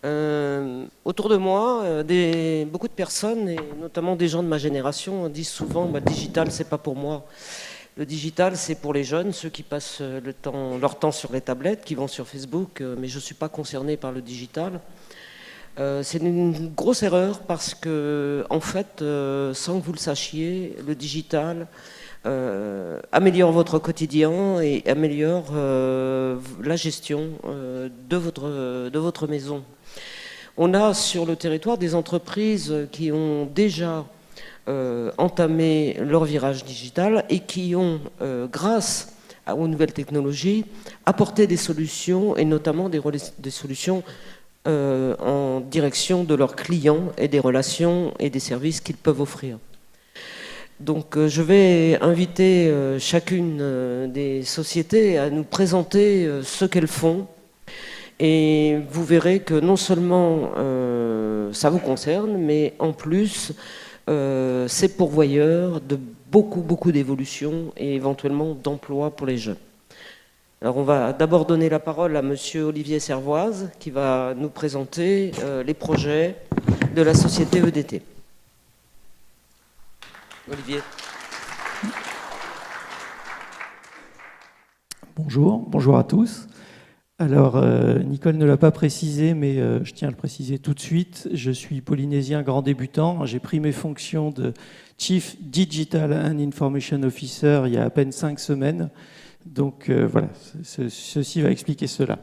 Autour de moi, beaucoup de personnes, et notamment des gens de ma génération, disent souvent bah, le digital, c'est pas pour moi. Le digital, c'est pour les jeunes, ceux qui passent leur temps sur les tablettes, qui vont sur Facebook, mais je ne suis pas concerné par le digital. C'est une grosse erreur parce que, en fait, sans que vous le sachiez, le digital améliore votre quotidien et améliore la gestion de votre maison. On a sur le territoire des entreprises qui ont déjà entamé leur virage digital et qui ont, grâce aux nouvelles technologies, apporté des solutions et notamment des solutions en direction de leurs clients et des relations et des services qu'ils peuvent offrir. Donc je vais inviter chacune des sociétés à nous présenter ce qu'elles font. Et vous verrez que non seulement ça vous concerne, mais en plus, c'est pourvoyeur de beaucoup d'évolutions et éventuellement d'emplois pour les jeunes. Alors on va d'abord donner la parole à monsieur Olivier Servoise, qui va nous présenter les projets de la société EDT. Olivier. Bonjour à tous. Alors, Nicole ne l'a pas précisé, mais je tiens à le préciser tout de suite. Je suis polynésien grand débutant. J'ai pris mes fonctions de Chief Digital and Information Officer il y a à peine 5 semaines. Donc voilà, ceci va expliquer cela.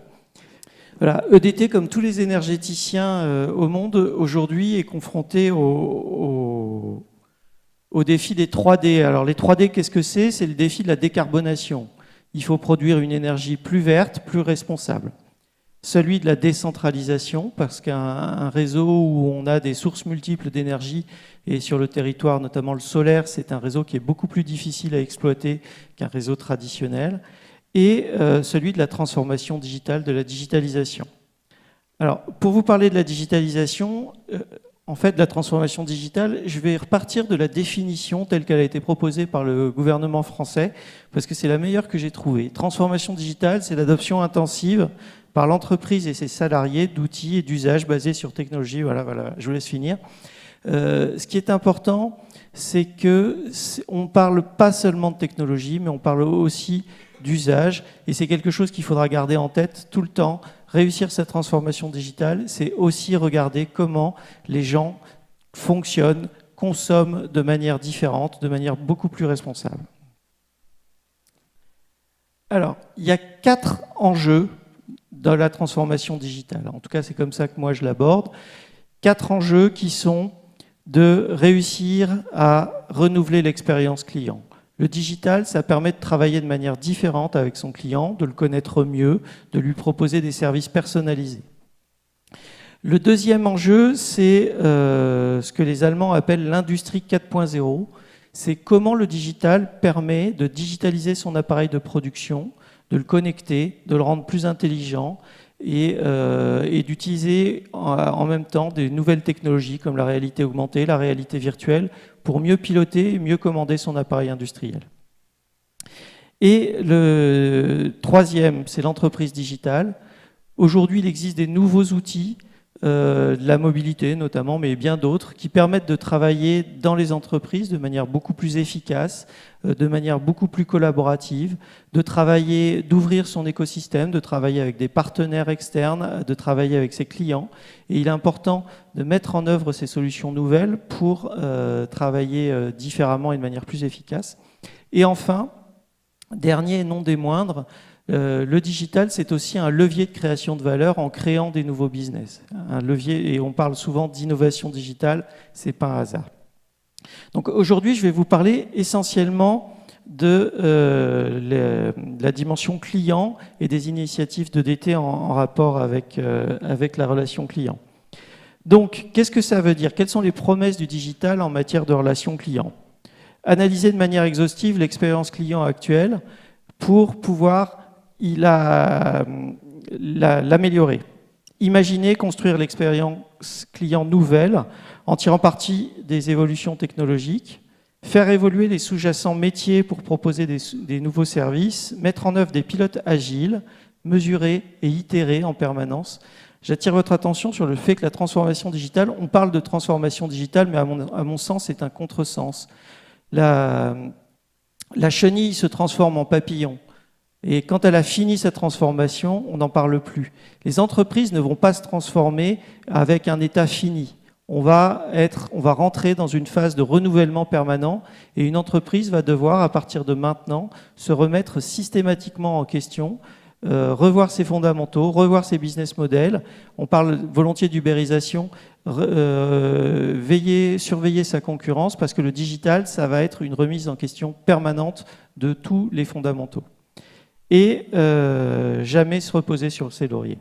Voilà, EDT, comme tous les énergéticiens au monde, aujourd'hui est confronté au défi des 3D. Alors les 3D, qu'est-ce que c'est ? C'est le défi de la décarbonation. Il faut produire une énergie plus verte, plus responsable. Celui de la décentralisation, parce qu'un réseau où on a des sources multiples d'énergie, et sur le territoire, notamment le solaire, c'est un réseau qui est beaucoup plus difficile à exploiter qu'un réseau traditionnel. Et celui de la transformation digitale, de la digitalisation. Alors, pour vous parler de la digitalisation, en fait, la transformation digitale, je vais repartir de la définition telle qu'elle a été proposée par le gouvernement français, parce que c'est la meilleure que j'ai trouvée. Transformation digitale, c'est l'adoption intensive par l'entreprise et ses salariés d'outils et d'usages basés sur technologie. Voilà, je vous laisse finir. Ce qui est important, c'est qu'on ne parle pas seulement de technologie, mais on parle aussi d'usage, et c'est quelque chose qu'il faudra garder en tête tout le temps. Réussir cette transformation digitale, c'est aussi regarder comment les gens fonctionnent, consomment de manière différente, de manière beaucoup plus responsable. Alors, il y a 4 enjeux dans la transformation digitale. En tout cas, c'est comme ça que moi je l'aborde. 4 enjeux qui sont de réussir à renouveler l'expérience client. Le digital, ça permet de travailler de manière différente avec son client, de le connaître mieux, de lui proposer des services personnalisés. Le deuxième enjeu, c'est ce que les Allemands appellent l'industrie 4.0. C'est comment le digital permet de digitaliser son appareil de production, de le connecter, de le rendre plus intelligent et d'utiliser en même temps des nouvelles technologies comme la réalité augmentée, la réalité virtuelle, pour mieux piloter et mieux commander son appareil industriel. Et le troisième, c'est l'entreprise digitale. Aujourd'hui, il existe des nouveaux outils, de la mobilité notamment, mais bien d'autres, qui permettent de travailler dans les entreprises de manière beaucoup plus efficace, de manière beaucoup plus collaborative, d'ouvrir son écosystème, de travailler avec des partenaires externes, de travailler avec ses clients. Et il est important de mettre en œuvre ces solutions nouvelles pour travailler différemment et de manière plus efficace. Et enfin, dernier et non des moindres, le digital, c'est aussi un levier de création de valeur en créant des nouveaux business. Un levier, et on parle souvent d'innovation digitale, c'est pas un hasard. Donc aujourd'hui, je vais vous parler essentiellement de la dimension client et des initiatives d'EDT en rapport avec la relation client. Donc, qu'est-ce que ça veut dire? Quelles sont les promesses du digital en matière de relation client? Analyser de manière exhaustive l'expérience client actuelle pour pouvoir l'améliorer. Imaginer construire l'expérience client nouvelle en tirant parti des évolutions technologiques, faire évoluer les sous-jacents métiers pour proposer des nouveaux services, mettre en œuvre des pilotes agiles, mesurer et itérer en permanence J'attire votre attention sur le fait que la transformation digitale, on parle de transformation digitale, mais à mon sens, c'est un contresens. La chenille se transforme en papillon. Et quand elle a fini sa transformation, on n'en parle plus. Les entreprises ne vont pas se transformer avec un état fini. On va rentrer dans une phase de renouvellement permanent et une entreprise va devoir, à partir de maintenant, se remettre systématiquement en question, revoir ses fondamentaux, revoir ses business models. On parle volontiers d'ubérisation, surveiller sa concurrence, parce que le digital, ça va être une remise en question permanente de tous les fondamentaux. Et jamais se reposer sur ses lauriers.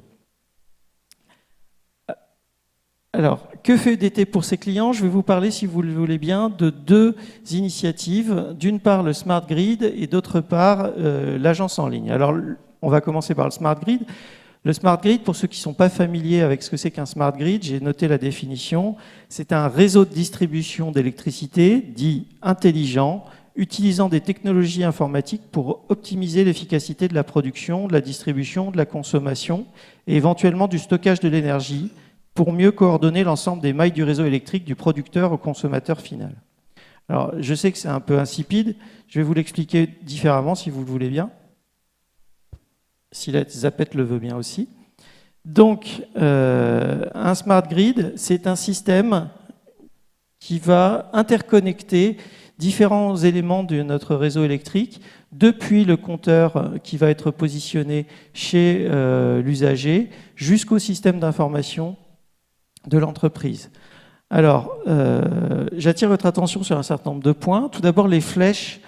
Alors, que fait EDT pour ses clients? Je vais vous parler, si vous le voulez bien, de deux initiatives. D'une part, le Smart Grid et d'autre part, l'agence en ligne. Alors, on va commencer par le Smart Grid. Le Smart Grid, pour ceux qui ne sont pas familiers avec ce que c'est qu'un Smart Grid, j'ai noté la définition. C'est un réseau de distribution d'électricité dit intelligent, utilisant des technologies informatiques pour optimiser l'efficacité de la production, de la distribution, de la consommation et éventuellement du stockage de l'énergie pour mieux coordonner l'ensemble des mailles du réseau électrique du producteur au consommateur final. Alors, je sais que c'est un peu insipide, je vais vous l'expliquer différemment si vous le voulez bien. Si la Zapette le veut bien aussi. Donc, un Smart Grid, c'est un système qui va interconnecter différents éléments de notre réseau électrique, depuis le compteur qui va être positionné chez l'usager, jusqu'au système d'information de l'entreprise. Alors, j'attire votre attention sur un certain nombre de points. Tout d'abord, les flèches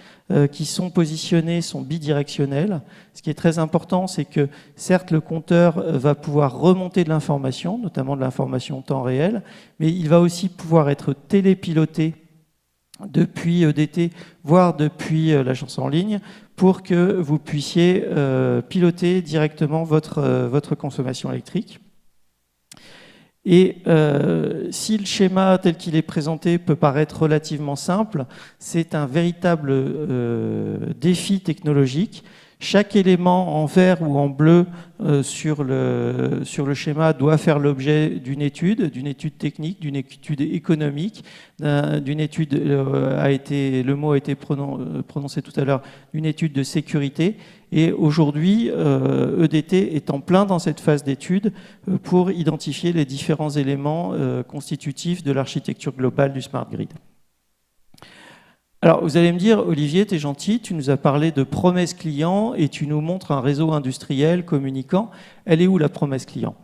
qui sont positionnées sont bidirectionnelles. Ce qui est très important, c'est que certes, le compteur va pouvoir remonter de l'information, notamment de l'information en temps réel, mais il va aussi pouvoir être télépiloté depuis EDT, voire depuis l'agence en ligne, pour que vous puissiez piloter directement votre consommation électrique. Et si le schéma tel qu'il est présenté peut paraître relativement simple, c'est un véritable défi technologique. Chaque élément en vert ou en bleu sur le schéma doit faire l'objet d'une étude technique, d'une étude économique, d'une étude, le mot a été prononcé tout à l'heure, d'une étude de sécurité. Et aujourd'hui, EDT est en plein dans cette phase d'étude pour identifier les différents éléments constitutifs de l'architecture globale du Smart Grid. Alors, vous allez me dire, Olivier, t'es gentil, tu nous as parlé de promesse client et tu nous montres un réseau industriel communicant. Elle est où la promesse client?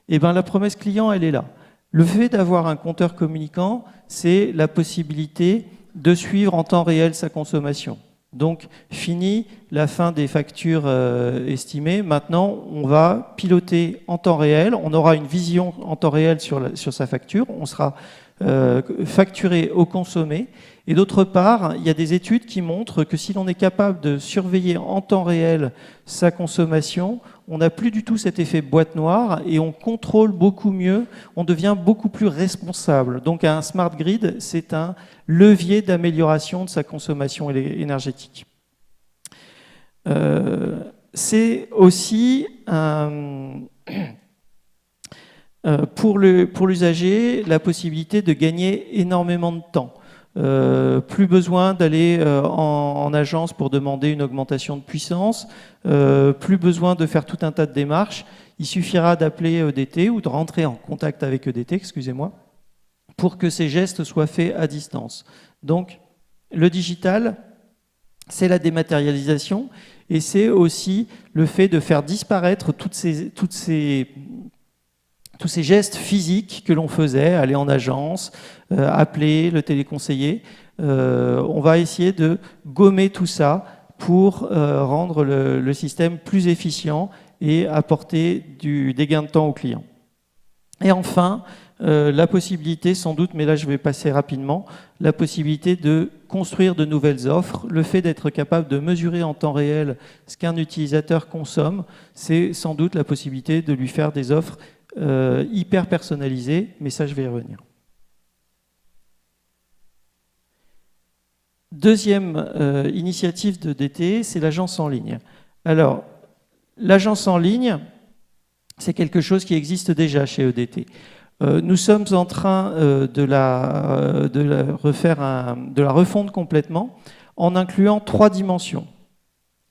Eh bien, la promesse client, elle est là. Le fait d'avoir un compteur communicant, c'est la possibilité de suivre en temps réel sa consommation. Donc, fini la fin des factures estimées. Maintenant, on va piloter en temps réel. On aura une vision en temps réel sur sa facture. On sera facturé au consommé. Et d'autre part, il y a des études qui montrent que si l'on est capable de surveiller en temps réel sa consommation, on n'a plus du tout cet effet boîte noire et on contrôle beaucoup mieux, on devient beaucoup plus responsable. Donc un Smart Grid, c'est un levier d'amélioration de sa consommation énergétique. C'est aussi pour l'usager la possibilité de gagner énormément de temps. Plus besoin d'aller en agence pour demander une augmentation de puissance, plus besoin de faire tout un tas de démarches. Il suffira d'appeler EDT ou de rentrer en contact avec EDT, excusez-moi, pour que ces gestes soient faits à distance. Donc, le digital, c'est la dématérialisation et c'est aussi le fait de faire disparaître tous ces gestes physiques que l'on faisait, aller en agence, appeler le téléconseiller. On va essayer de gommer tout ça pour rendre le système plus efficient et apporter des gains de temps aux clients. Et enfin, la possibilité, sans doute, mais là je vais passer rapidement, la possibilité de construire de nouvelles offres. Le fait d'être capable de mesurer en temps réel ce qu'un utilisateur consomme, c'est sans doute la possibilité de lui faire des offres hyper personnalisé, mais ça je vais y revenir. Deuxième initiative de DT, c'est l'agence en ligne. Alors, l'agence en ligne, c'est quelque chose qui existe déjà chez EDT. Nous sommes en train de la refondre complètement en incluant 3 dimensions.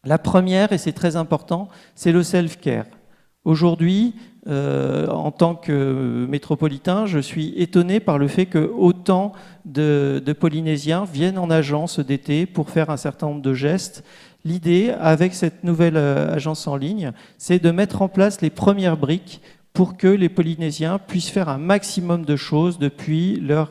La première, et c'est très important, c'est le self-care. Aujourd'hui, en tant que métropolitain, je suis étonné par le fait que autant de Polynésiens viennent en agence EDT pour faire un certain nombre de gestes. L'idée, avec cette nouvelle agence en ligne, c'est de mettre en place les premières briques pour que les Polynésiens puissent faire un maximum de choses depuis leur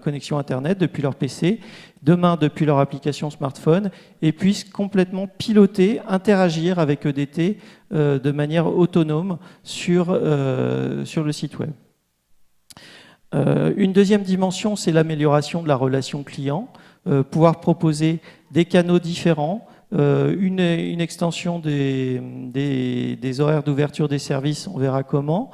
connexion Internet, depuis leur PC, demain depuis leur application smartphone, et puissent complètement piloter, interagir avec EDT de manière autonome sur le site web. Une deuxième dimension, c'est l'amélioration de la relation client, pouvoir proposer des canaux différents, une extension des horaires d'ouverture des services, on verra comment,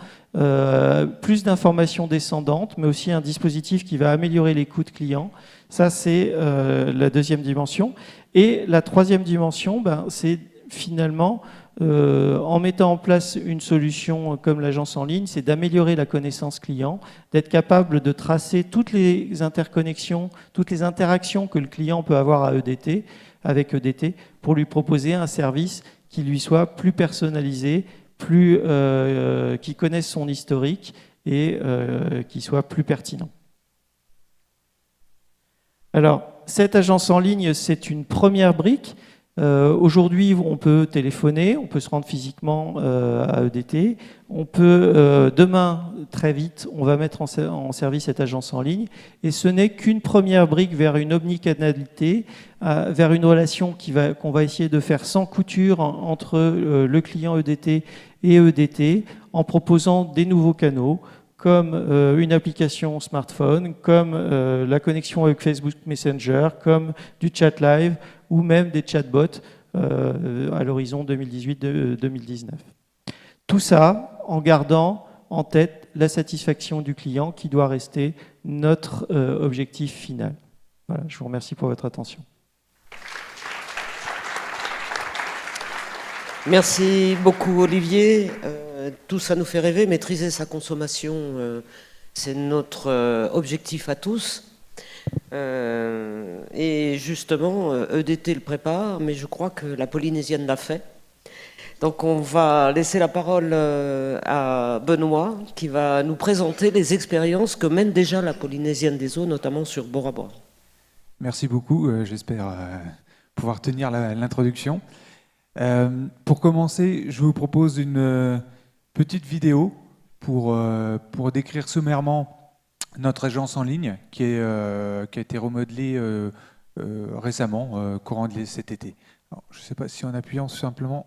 plus d'informations descendantes, mais aussi un dispositif qui va améliorer l'écoute client. Ça, c'est la deuxième dimension. Et la troisième dimension, c'est finalement, en mettant en place une solution comme l'agence en ligne, c'est d'améliorer la connaissance client, d'être capable de tracer toutes les interconnexions, toutes les interactions que le client peut avoir avec EDT, pour lui proposer un service qui lui soit plus personnalisé, qui connaisse son historique et qui soit plus pertinent. Alors, cette agence en ligne, c'est une première brique. Aujourd'hui, on peut téléphoner, on peut se rendre physiquement à EDT. On peut, demain, très vite, on va mettre en service cette agence en ligne. Et ce n'est qu'une première brique vers une omnicanalité, vers une relation qu'on va essayer de faire sans couture entre le client EDT et EDT, en proposant des nouveaux canaux, comme une application smartphone, comme la connexion avec Facebook Messenger, comme du chat live, ou même des chatbots à l'horizon 2018-2019. Tout ça en gardant en tête la satisfaction du client qui doit rester notre objectif final. Voilà, je vous remercie pour votre attention. Merci beaucoup Olivier. Tout ça nous fait rêver, maîtriser sa consommation, c'est notre objectif à tous. Et justement, EDT le prépare, mais je crois que la Polynésienne l'a fait. Donc on va laisser la parole à Benoît, qui va nous présenter les expériences que mène déjà la Polynésienne des eaux, notamment sur Bora Bora. Merci beaucoup, j'espère pouvoir tenir l'introduction. Pour commencer, je vous propose une petite vidéo pour décrire sommairement notre agence en ligne qui a été remodelée récemment, courant de cet été. Alors, je ne sais pas si en appuyant simplement...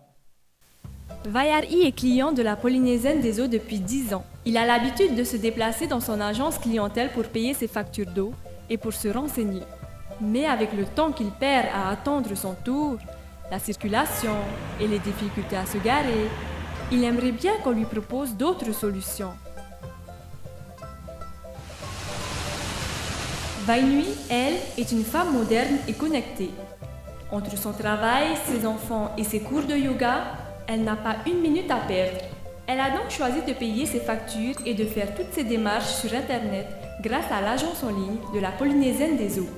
Vayari est client de la Polynésienne des eaux depuis 10 ans. Il a l'habitude de se déplacer dans son agence clientèle pour payer ses factures d'eau et pour se renseigner. Mais avec le temps qu'il perd à attendre son tour, la circulation et les difficultés à se garer, il aimerait bien qu'on lui propose d'autres solutions. Vainui, elle, est une femme moderne et connectée. Entre son travail, ses enfants et ses cours de yoga, elle n'a pas une minute à perdre. Elle a donc choisi de payer ses factures et de faire toutes ses démarches sur Internet grâce à l'agence en ligne de la Polynésienne des eaux.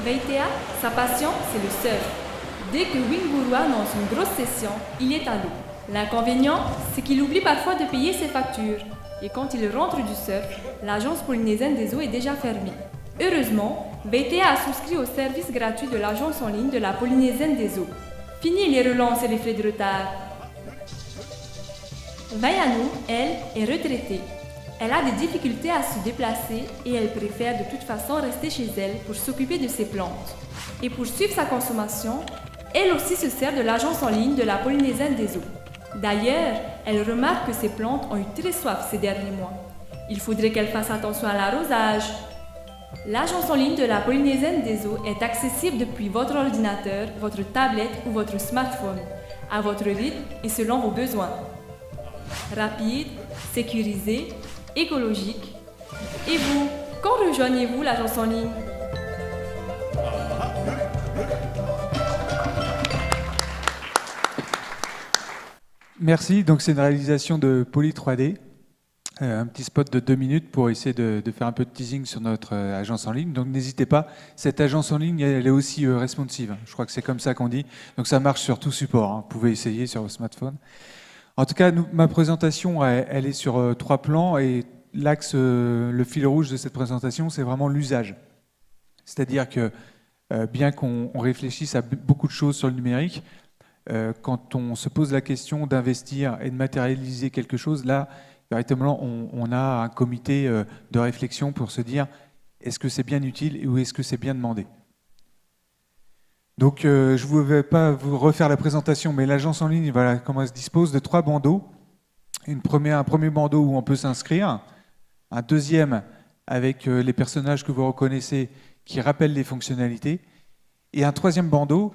Veitea, sa passion, c'est le surf. Dès que Wingurua lance une grosse session, il est à l'eau. L'inconvénient, c'est qu'il oublie parfois de payer ses factures. Et quand il rentre du surf, l'agence polynésienne des eaux est déjà fermée. Heureusement, Veitea a souscrit au service gratuit de l'agence en ligne de la Polynésienne des eaux. Fini les relances et les frais de retard. Vaianu, elle, est retraitée. Elle a des difficultés à se déplacer et elle préfère de toute façon rester chez elle pour s'occuper de ses plantes. Et pour suivre sa consommation, elle aussi se sert de l'agence en ligne de la Polynésienne des eaux. D'ailleurs, elle remarque que ses plantes ont eu très soif ces derniers mois. Il faudrait qu'elle fasse attention à l'arrosage. L'agence en ligne de la Polynésienne des eaux est accessible depuis votre ordinateur, votre tablette ou votre smartphone, à votre rythme et selon vos besoins. Rapide, sécurisé, écologique. Et vous, quand rejoignez-vous l'agence en ligne ? Merci. Donc, c'est une réalisation de Poly 3D. Un petit spot de 2 minutes pour essayer de faire un peu de teasing sur notre agence en ligne. Donc, n'hésitez pas. Cette agence en ligne, elle est aussi responsive. Je crois que c'est comme ça qu'on dit. Donc, ça marche sur tout support. Hein. Vous pouvez essayer sur vos smartphones. En tout cas, ma présentation, elle est sur 3 plans. Et l'axe, le fil rouge de cette présentation, c'est vraiment l'usage. C'est-à-dire que, bien qu'on réfléchisse à beaucoup de choses sur le numérique, quand on se pose la question d'investir et de matérialiser quelque chose, là, véritablement, on a un comité de réflexion pour se dire est-ce que c'est bien utile ou est-ce que c'est bien demandé. Donc, je ne vais pas vous refaire la présentation, mais l'agence en ligne, voilà comment elle se dispose de 3 bandeaux. Un premier bandeau où on peut s'inscrire, un deuxième avec les personnages que vous reconnaissez qui rappellent les fonctionnalités, et un troisième bandeau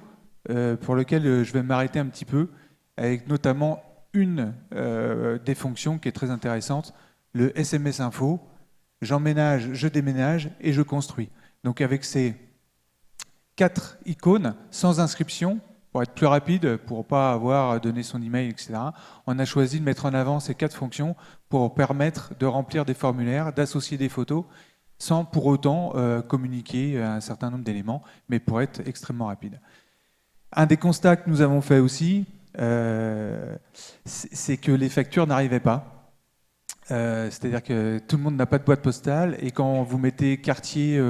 pour lequel je vais m'arrêter un petit peu, avec notamment une des fonctions qui est très intéressante, le SMS Info. J'emménage, je déménage et je construis. Donc avec ces 4 icônes, sans inscription, pour être plus rapide, pour ne pas avoir donné son email, etc., on a choisi de mettre en avant ces 4 fonctions pour permettre de remplir des formulaires, d'associer des photos, sans pour autant communiquer un certain nombre d'éléments, mais pour être extrêmement rapide. Un des constats que nous avons fait aussi, c'est que les factures n'arrivaient pas. C'est-à-dire que tout le monde n'a pas de boîte postale, et quand vous mettez quartier,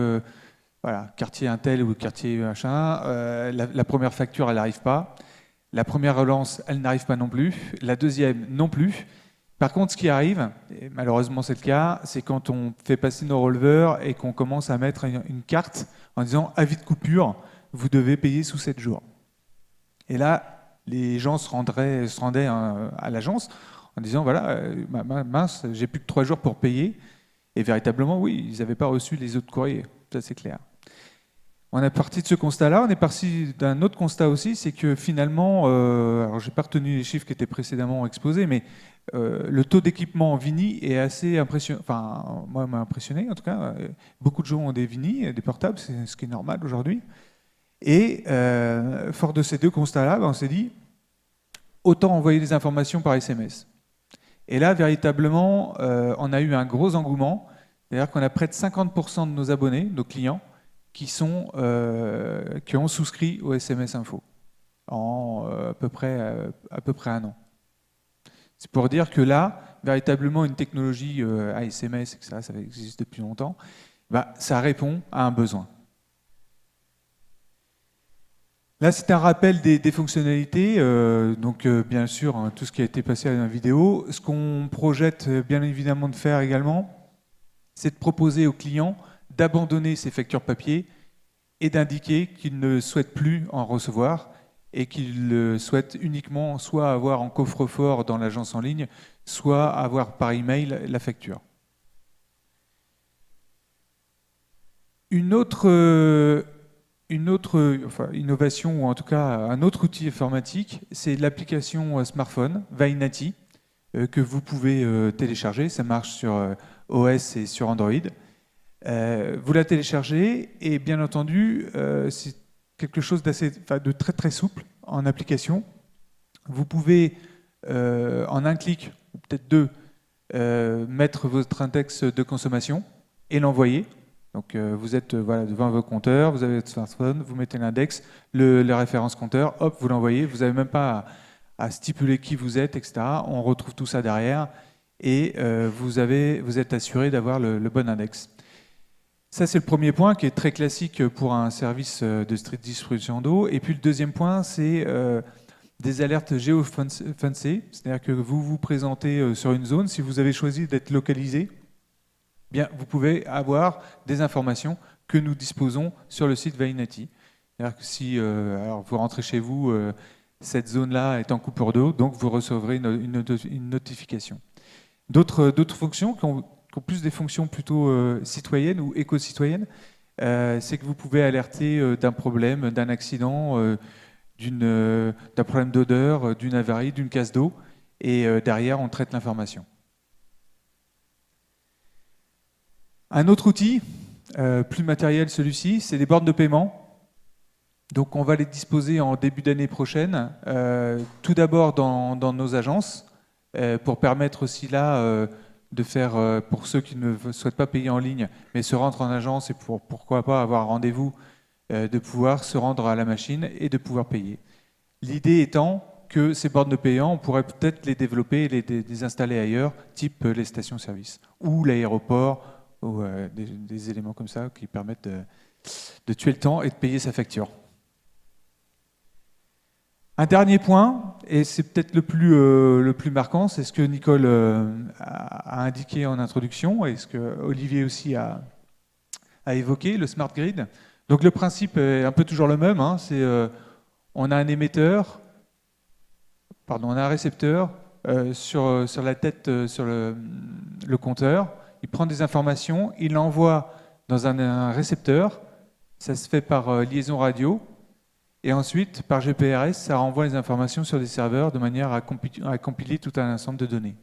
quartier un tel ou quartier machin, la première facture, elle n'arrive pas. La première relance, elle n'arrive pas non plus. La deuxième, non plus. Par contre, ce qui arrive, et malheureusement c'est le cas, c'est quand on fait passer nos releveurs et qu'on commence à mettre une carte en disant « avis de coupure, vous devez payer sous 7 jours ». Et là, les gens se rendaient à l'agence en disant « voilà, mince, j'ai plus que 3 jours pour payer ». Et véritablement, oui, ils n'avaient pas reçu les autres courriers, ça c'est clair. On est parti de ce constat-là, on est parti d'un autre constat aussi, c'est que finalement, alors j'ai pas retenu les chiffres qui étaient précédemment exposés, mais le taux d'équipement en Vini est assez impressionnant. Enfin, moi, m'a impressionné en tout cas. Beaucoup de gens ont des Vini, des portables, c'est ce qui est normal aujourd'hui. Et fort de ces 2 constats-là, on s'est dit, autant envoyer des informations par SMS. Et là, véritablement, on a eu un gros engouement. C'est-à-dire qu'on a près de 50% de nos abonnés, nos clients, qui ont souscrit au SMS Info en à peu près 1 an. C'est pour dire que là, véritablement, une technologie à SMS, etc., ça existe depuis longtemps, ça répond à un besoin. Là, c'est un rappel des fonctionnalités. Donc, bien sûr, hein, tout ce qui a été passé à la vidéo. Ce qu'on projette, bien évidemment, de faire également, c'est de proposer aux clients d'abandonner ces factures papier et d'indiquer qu'ils ne souhaitent plus en recevoir et qu'ils souhaitent uniquement soit avoir en coffre-fort dans l'agence en ligne, soit avoir par email la facture. Une autre innovation, ou en tout cas un autre outil informatique, c'est l'application smartphone, Vainati, que vous pouvez télécharger. Ça marche sur OS et sur Android. Vous la téléchargez et bien entendu, c'est quelque chose de très très souple en application. Vous pouvez, en un clic, ou peut-être 2, mettre votre index de consommation et l'envoyer. Donc vous êtes devant vos compteurs, vous avez votre smartphone, vous mettez l'index, le référence compteur, hop, vous l'envoyez. Vous n'avez même pas à stipuler qui vous êtes, etc. On retrouve tout ça derrière et vous êtes assuré d'avoir le bon index. Ça, c'est le premier point qui est très classique pour un service de distribution d'eau. Et puis le deuxième point, c'est des alertes géofencées. C'est-à-dire que vous vous présentez sur une zone. Si vous avez choisi d'être localisé, bien, vous pouvez avoir des informations que nous disposons sur le site Vainati. C'est-à-dire que si alors vous rentrez chez vous, cette zone-là est en coupure d'eau, donc vous recevrez une notification. D'autres fonctions qui ont plus des fonctions plutôt citoyennes ou éco-citoyennes, c'est que vous pouvez alerter d'un problème, d'un accident, d'un problème d'odeur, d'une avarie, d'une casse d'eau, et derrière, on traite l'information. Un autre outil, plus matériel celui-ci, c'est les bornes de paiement. Donc on va les disposer en début d'année prochaine, tout d'abord dans nos agences, pour permettre aussi là de faire, pour ceux qui ne souhaitent pas payer en ligne, mais se rendre en agence et pourquoi pas avoir un rendez-vous, de pouvoir se rendre à la machine et de pouvoir payer. L'idée étant que ces bornes de payants, on pourrait peut-être les développer et les installer ailleurs, type les stations-service, ou l'aéroport, ou des éléments comme ça qui permettent de tuer le temps et de payer sa facture. Un dernier point, et c'est peut-être le plus marquant, c'est ce que Nicole a indiqué en introduction, et ce que Olivier aussi a évoqué, le smart grid. Donc le principe est un peu toujours le même, hein, c'est on a un émetteur, on a un récepteur sur la tête, sur le compteur, il prend des informations, il l'envoie dans un récepteur, ça se fait par liaison radio, et ensuite, par GPRS, ça renvoie les informations sur des serveurs de manière à compiler tout un ensemble de données.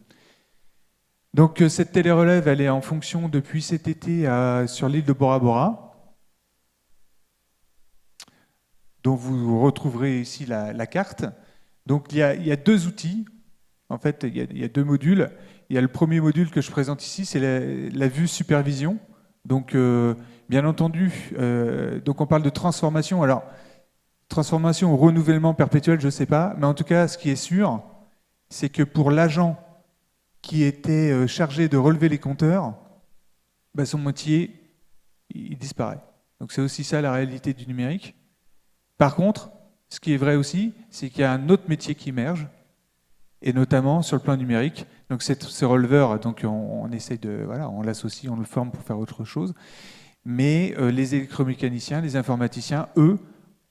Donc cette télérelève, elle est en fonction depuis cet été sur l'île de Bora Bora, dont vous retrouverez ici la carte. Donc il y a deux outils, en fait il y a deux modules. Il y a le premier module que je présente ici, c'est la vue supervision. Donc bien entendu, donc on parle de transformation. Alors, transformation ou renouvellement perpétuel, je ne sais pas, mais en tout cas, ce qui est sûr, c'est que pour l'agent qui était chargé de relever les compteurs, bah, son métier, il disparaît. Donc c'est aussi ça la réalité du numérique. Par contre, ce qui est vrai aussi, c'est qu'il y a un autre métier qui émerge, et notamment sur le plan numérique. Donc ce releveur, donc on essaye de, voilà, on l'associe, on le forme pour faire autre chose. Mais les électromécaniciens, les informaticiens, eux,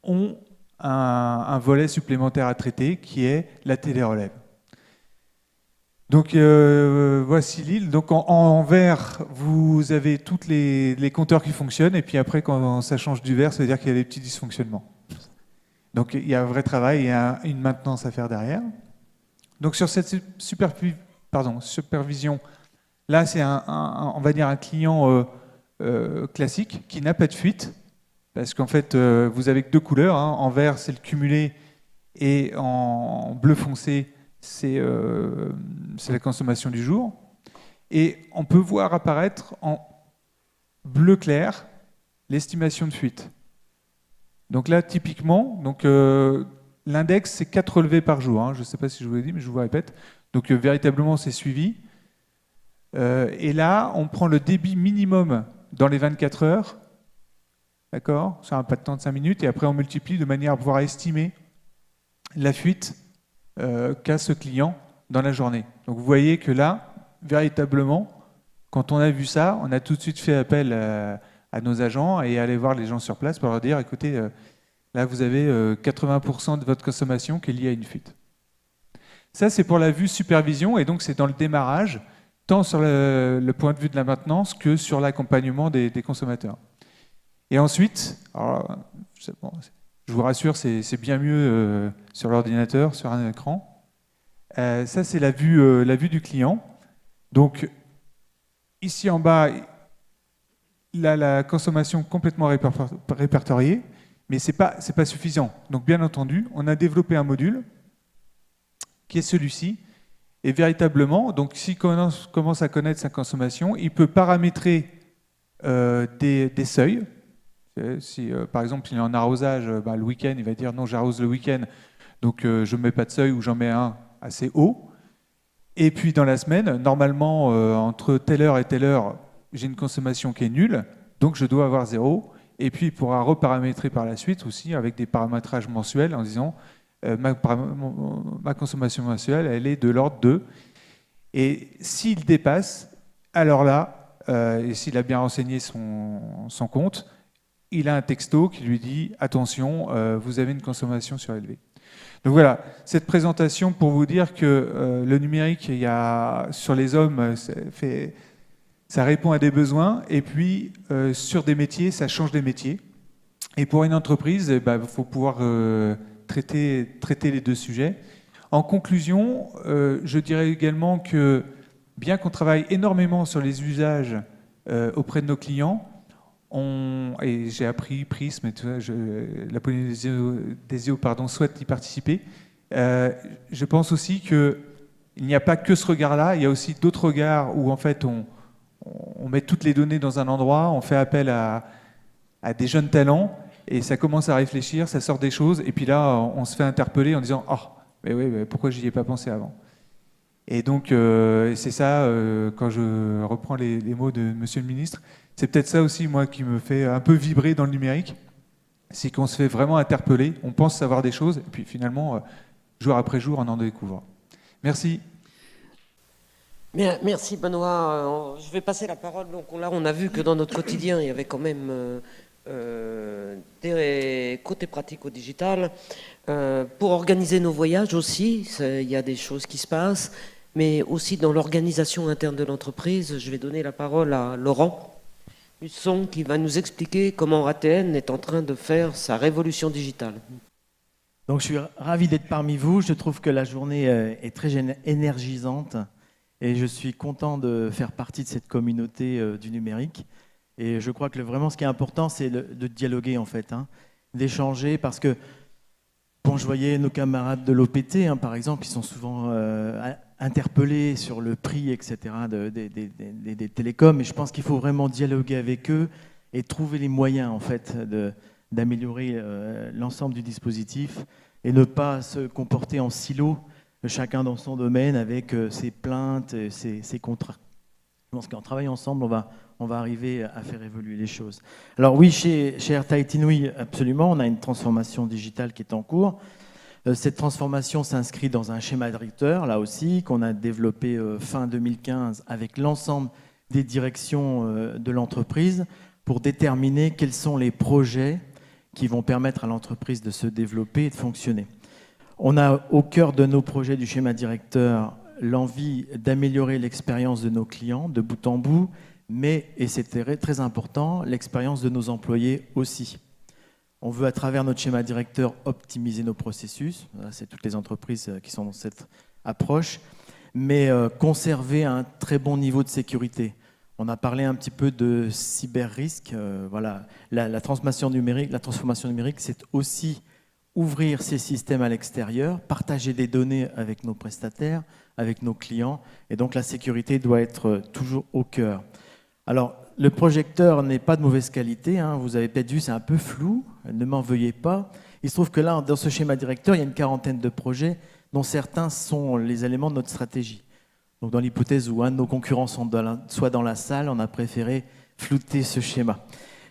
ont un volet supplémentaire à traiter qui est la télérelève. Donc voici l'île. Donc en vert, vous avez tous les compteurs qui fonctionnent, et puis après, quand ça change du vert, ça veut dire qu'il y a des petits dysfonctionnements. Donc il y a un vrai travail, il y a une maintenance à faire derrière. Donc sur cette supervision, là c'est on va dire un client classique qui n'a pas de fuite. Parce qu'en fait, vous avez que deux couleurs. Hein. En vert, c'est le cumulé, et en bleu foncé, c'est la consommation du jour. Et on peut voir apparaître en bleu clair l'estimation de fuite. Donc là, typiquement, l'index, c'est 4 relevés par jour. Hein. Je ne sais pas si je vous l'ai dit, mais je vous répète. Donc véritablement, c'est suivi. Et là, on prend le débit minimum dans les 24 heures. D'accord ? Ça n'a pas de temps de 5 minutes, et après on multiplie de manière à pouvoir estimer la fuite qu'a ce client dans la journée. Donc vous voyez que là, véritablement, quand on a vu ça, on a tout de suite fait appel à nos agents et aller voir les gens sur place pour leur dire, écoutez, là vous avez 80% de votre consommation qui est liée à une fuite. Ça, c'est pour la vue supervision, et donc c'est dans le démarrage, tant sur le point de vue de la maintenance que sur l'accompagnement des consommateurs. Et ensuite, alors, bon, je vous rassure, c'est bien mieux sur l'ordinateur, sur un écran. Ça, c'est la vue du client. Donc, ici en bas, la consommation complètement répertoriée, mais ce n'est pas suffisant. Donc, bien entendu, on a développé un module qui est celui-ci. Et véritablement, donc, s'il commence à connaître sa consommation, il peut paramétrer des seuils. Si par exemple il est en arrosage, le week-end, il va dire non, j'arrose le week-end, donc je ne mets pas de seuil, ou j'en mets un assez haut. Et puis dans la semaine, normalement, entre telle heure et telle heure, j'ai une consommation qui est nulle, donc je dois avoir 0. Et puis il pourra reparamétrer par la suite aussi avec des paramétrages mensuels en disant ma consommation mensuelle, elle est de l'ordre de. Et s'il dépasse, alors là, et s'il a bien renseigné son compte, il a un texto qui lui dit « Attention, vous avez une consommation surélevée ». Donc voilà, cette présentation pour vous dire que le numérique, sur les hommes, ça répond à des besoins, et puis sur des métiers, ça change des métiers. Et pour une entreprise, il faut pouvoir traiter les deux sujets. En conclusion, je dirais également que bien qu'on travaille énormément sur les usages auprès de nos clients, et j'ai appris Prism et tout ça, la Polynésio, pardon, souhaite y participer. Je pense aussi qu'il n'y a pas que ce regard-là, il y a aussi d'autres regards où en fait on met toutes les données dans un endroit, on fait appel à des jeunes talents et ça commence à réfléchir, ça sort des choses et puis là on se fait interpeller en disant « Oh, mais oui, mais pourquoi j'y ai pas pensé avant ?» Et donc c'est ça, quand je reprends les mots de Monsieur le Ministre, c'est peut-être ça aussi moi qui me fait un peu vibrer dans le numérique, c'est qu'on se fait vraiment interpeller, on pense savoir des choses et puis finalement, jour après jour, on en découvre. Merci. Bien, merci Benoît. Je vais passer la parole. Donc là, on a vu que dans notre quotidien, il y avait quand même des côtés pratiques au digital. Pour organiser nos voyages aussi, il y a des choses qui se passent, mais aussi dans l'organisation interne de l'entreprise. Je vais donner la parole à Laurent Husson qui va nous expliquer comment ATN est en train de faire sa révolution digitale. Donc je suis ravi d'être parmi vous. Je trouve que la journée est très énergisante et je suis content de faire partie de cette communauté du numérique. Et je crois que vraiment ce qui est important, c'est de dialoguer en fait, d'échanger parce que bon, je voyais nos camarades de l'OPT, par exemple, ils sont souvent interpellés sur le prix, etc. des télécoms. Et je pense qu'il faut vraiment dialoguer avec eux et trouver les moyens en fait d'améliorer l'ensemble du dispositif et ne pas se comporter en silo, chacun dans son domaine avec ses plaintes, ses contrats. Je pense qu'en travaillant ensemble, on va arriver à faire évoluer les choses. Alors oui, chez AirTight Inouï, absolument, on a une transformation digitale qui est en cours. Cette transformation s'inscrit dans un schéma directeur, là aussi, qu'on a développé fin 2015 avec l'ensemble des directions de l'entreprise pour déterminer quels sont les projets qui vont permettre à l'entreprise de se développer et de fonctionner. On a au cœur de nos projets du schéma directeur l'envie d'améliorer l'expérience de nos clients de bout en bout, mais, et c'est très important, l'expérience de nos employés aussi. On veut, à travers notre schéma directeur, optimiser nos processus. C'est toutes les entreprises qui sont dans cette approche, mais conserver un très bon niveau de sécurité. On a parlé un petit peu de cyber-risque. Voilà. La transformation numérique, c'est aussi ouvrir ces systèmes à l'extérieur, partager des données avec nos prestataires, avec nos clients, et donc la sécurité doit être toujours au cœur. Alors, le projecteur n'est pas de mauvaise qualité, vous avez peut-être vu, c'est un peu flou, ne m'en veuillez pas. Il se trouve que là, dans ce schéma directeur, il y a une quarantaine de projets, dont certains sont les éléments de notre stratégie. Donc, dans l'hypothèse où un de nos concurrents soit dans la salle, on a préféré flouter ce schéma.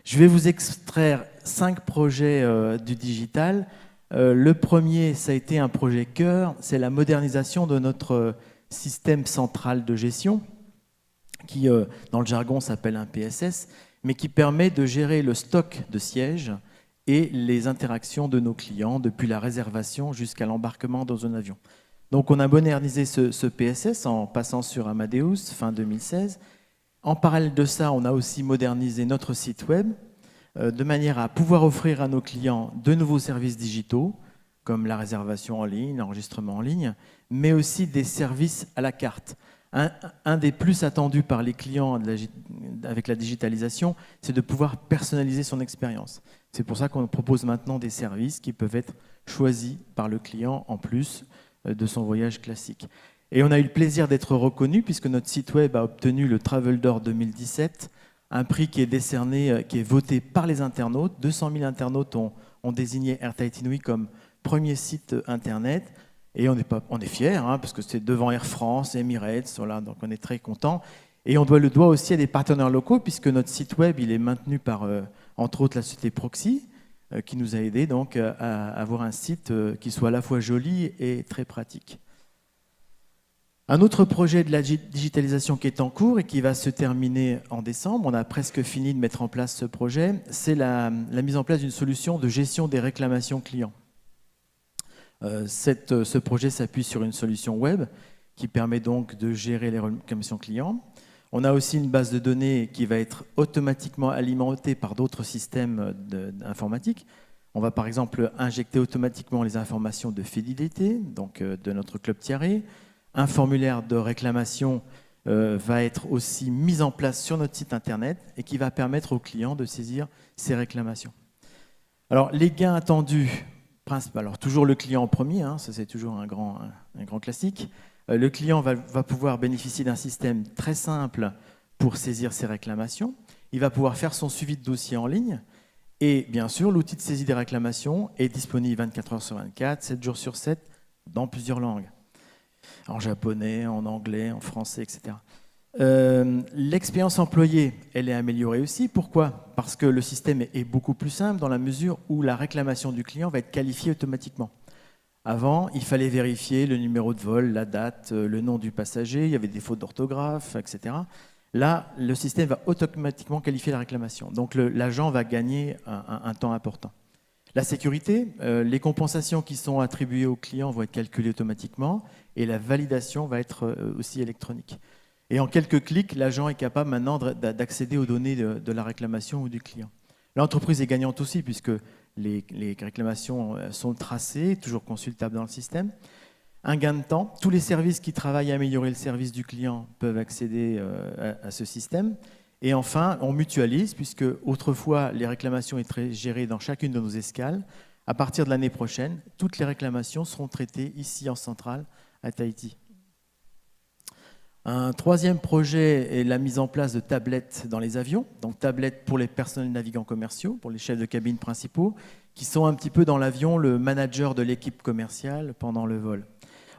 Je vais vous extraire 5 projets du digital. Le premier, ça a été un projet cœur, c'est la modernisation de notre système central de gestion, qui, dans le jargon, s'appelle un PSS, mais qui permet de gérer le stock de sièges et les interactions de nos clients, depuis la réservation jusqu'à l'embarquement dans un avion. Donc on a modernisé ce PSS en passant sur Amadeus, fin 2016. En parallèle de ça, on a aussi modernisé notre site web, de manière à pouvoir offrir à nos clients de nouveaux services digitaux, comme la réservation en ligne, l'enregistrement en ligne, mais aussi des services à la carte. Un des plus attendus par les clients avec la digitalisation, c'est de pouvoir personnaliser son expérience. C'est pour ça qu'on propose maintenant des services qui peuvent être choisis par le client en plus de son voyage classique. Et on a eu le plaisir d'être reconnu puisque notre site web a obtenu le Travel d'Or 2017, un prix qui est décerné, qui est voté par les internautes. 200 000 internautes ont désigné AirTight Inouï comme premier site internet. Et on est fiers, parce que c'est devant Air France, Emirates, voilà, donc on est très contents. Et on doit le doigt aussi à des partenaires locaux, puisque notre site web il est maintenu par, entre autres, la société Proxy, qui nous a aidés donc, à avoir un site qui soit à la fois joli et très pratique. Un autre projet de la digitalisation qui est en cours et qui va se terminer en décembre, on a presque fini de mettre en place ce projet, c'est la mise en place d'une solution de gestion des réclamations clients. Ce projet s'appuie sur une solution web qui permet donc de gérer les réclamations clients. On a aussi une base de données qui va être automatiquement alimentée par d'autres systèmes informatiques. On va par exemple injecter automatiquement les informations de fidélité, donc de notre club Thierry, un formulaire de réclamation va être aussi mise en place sur notre site internet et qui va permettre aux clients de saisir ces réclamations. Alors, les gains attendus, alors toujours le client en premier, hein, ça c'est toujours un grand classique. Le client va pouvoir bénéficier d'un système très simple pour saisir ses réclamations. Il va pouvoir faire son suivi de dossier en ligne. Et bien sûr, l'outil de saisie des réclamations est disponible 24 heures sur 24, 7 jours sur 7, dans plusieurs langues. En japonais, en anglais, en français, etc. L'expérience employée, elle est améliorée aussi. Pourquoi ? Parce que le système est beaucoup plus simple dans la mesure où la réclamation du client va être qualifiée automatiquement. Avant, il fallait vérifier le numéro de vol, la date, le nom du passager, il y avait des fautes d'orthographe, etc. Là, le système va automatiquement qualifier la réclamation. Donc l'agent va gagner un temps important. La sécurité, les compensations qui sont attribuées aux clients vont être calculées automatiquement et la validation va être aussi électronique. Et en quelques clics, l'agent est capable maintenant d'accéder aux données de la réclamation ou du client. L'entreprise est gagnante aussi puisque les réclamations sont tracées, toujours consultables dans le système. Un gain de temps, tous les services qui travaillent à améliorer le service du client peuvent accéder à ce système. Et enfin, on mutualise, puisque autrefois, les réclamations étaient gérées dans chacune de nos escales. À partir de l'année prochaine, toutes les réclamations seront traitées ici en centrale, à Tahiti. Un troisième projet est la mise en place de tablettes dans les avions. Donc tablettes pour les personnels navigants commerciaux, pour les chefs de cabine principaux, qui sont un petit peu dans l'avion le manager de l'équipe commerciale pendant le vol.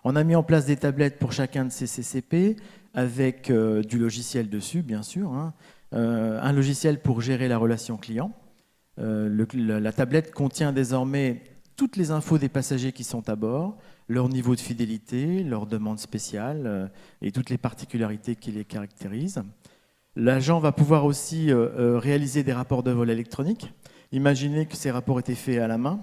On a mis en place des tablettes pour chacun de ces CCP, avec du logiciel dessus, bien sûr, hein. Un logiciel pour gérer la relation client. La tablette contient désormais toutes les infos des passagers qui sont à bord, leur niveau de fidélité, leurs demandes spéciales et toutes les particularités qui les caractérisent. L'agent va pouvoir aussi réaliser des rapports de vol électroniques. Imaginez que ces rapports étaient faits à la main